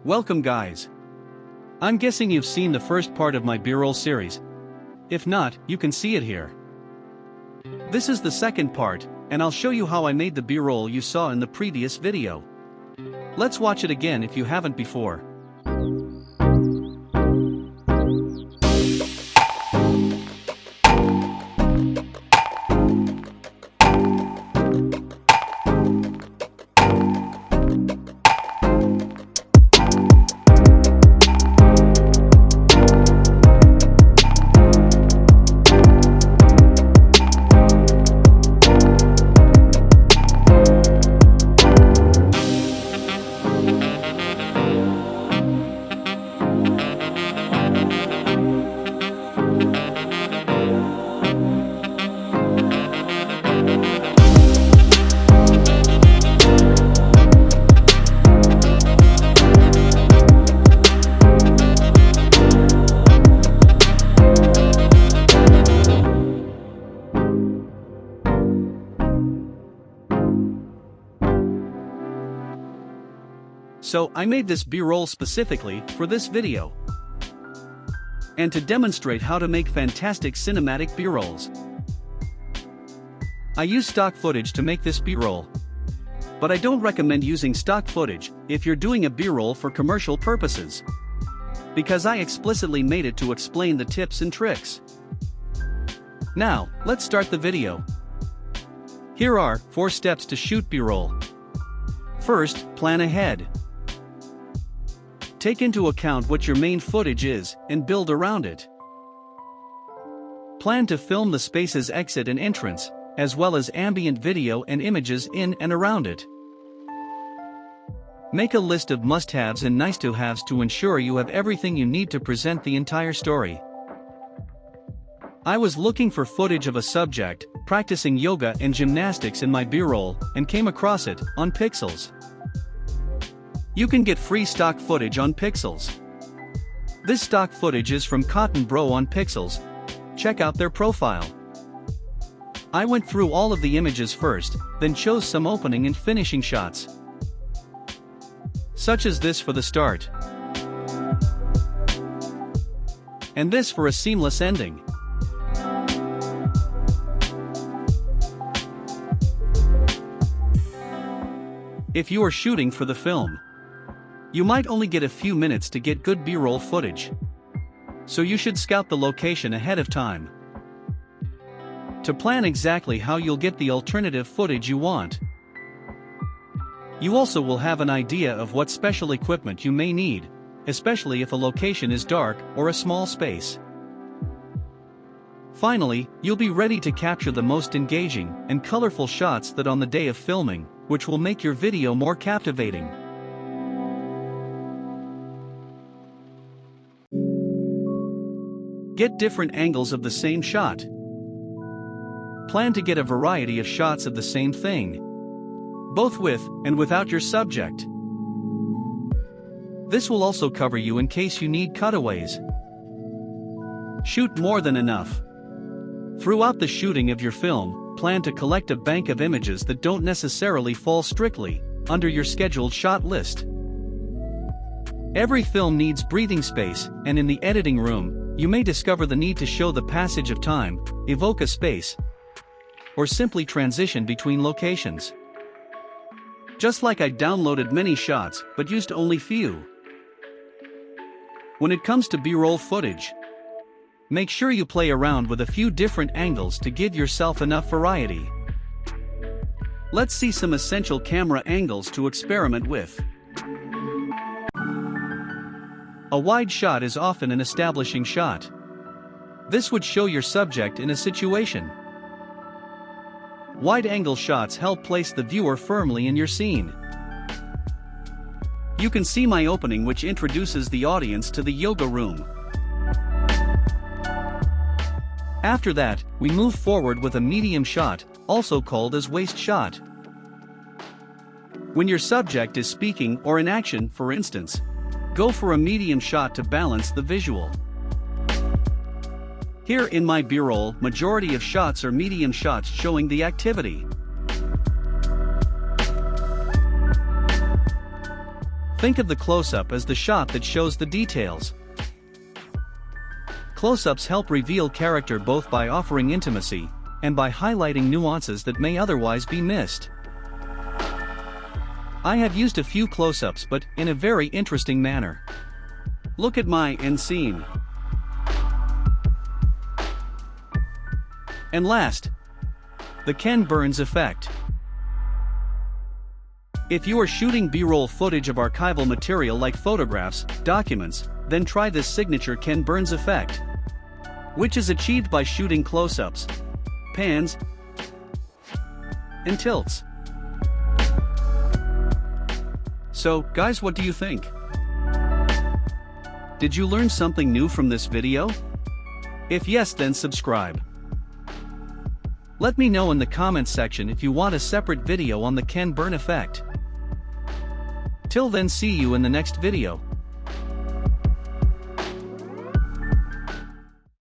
Welcome guys. I'm guessing you've seen the first part of my B-roll series. If not, you can see it here. This is the second part, and I'll show you how I made the B-roll you saw in the previous video. Let's watch it again if you haven't before. So I made this B-roll specifically for this video, and to demonstrate how to make fantastic cinematic B-rolls. I use stock footage to make this B-roll, but I don't recommend using stock footage if you're doing a B-roll for commercial purposes, because I explicitly made it to explain the tips and tricks. Now, let's start the video. Here are 4 steps to shoot B-roll. First, plan ahead. Take into account what your main footage is, and build around it. Plan to film the space's exit and entrance, as well as ambient video and images in and around it. Make a list of must-haves and nice-to-haves to ensure you have everything you need to present the entire story. I was looking for footage of a subject practicing yoga and gymnastics in my B-roll, and came across it on Pexels. You can get free stock footage on Pexels. This stock footage is from cottonbro on Pexels. Check out their profile. I went through all of the images first, then chose some opening and finishing shots, such as this for the start, and this for a seamless ending. If you are shooting for the film, you might only get a few minutes to get good B-roll footage, so you should scout the location ahead of time to plan exactly how you'll get the alternative footage you want. You also will have an idea of what special equipment you may need, especially if a location is dark or a small space. Finally, you'll be ready to capture the most engaging and colorful shots that on the day of filming, which will make your video more captivating. Get different angles of the same shot. Plan to get a variety of shots of the same thing, both with and without your subject. This will also cover you in case you need cutaways. Shoot more than enough. Throughout the shooting of your film, plan to collect a bank of images that don't necessarily fall strictly under your scheduled shot list. Every film needs breathing space, and in the editing room, you may discover the need to show the passage of time, evoke a space, or simply transition between locations. Just like I downloaded many shots but used only few. When it comes to B-roll footage, make sure you play around with a few different angles to give yourself enough variety. Let's see some essential camera angles to experiment with. A wide shot is often an establishing shot. This would show your subject in a situation. Wide-angle shots help place the viewer firmly in your scene. You can see my opening, which introduces the audience to the yoga room. After that, we move forward with a medium shot, also called as waist shot. When your subject is speaking or in action, for instance, go for a medium shot to balance the visual. Here in my B-roll, majority of shots are medium shots showing the activity. Think of the close-up as the shot that shows the details. Close-ups help reveal character both by offering intimacy and by highlighting nuances that may otherwise be missed. I have used a few close-ups, but in a very interesting manner. Look at my end scene. And last, the Ken Burns effect. If you are shooting B-roll footage of archival material like photographs, documents, then try this signature Ken Burns effect, which is achieved by shooting close-ups, pans, and tilts. So, guys, what do you think? Did you learn something new from this video? If yes, then subscribe. Let me know in the comments section if you want a separate video on the Ken Burn effect. Till then, see you in the next video.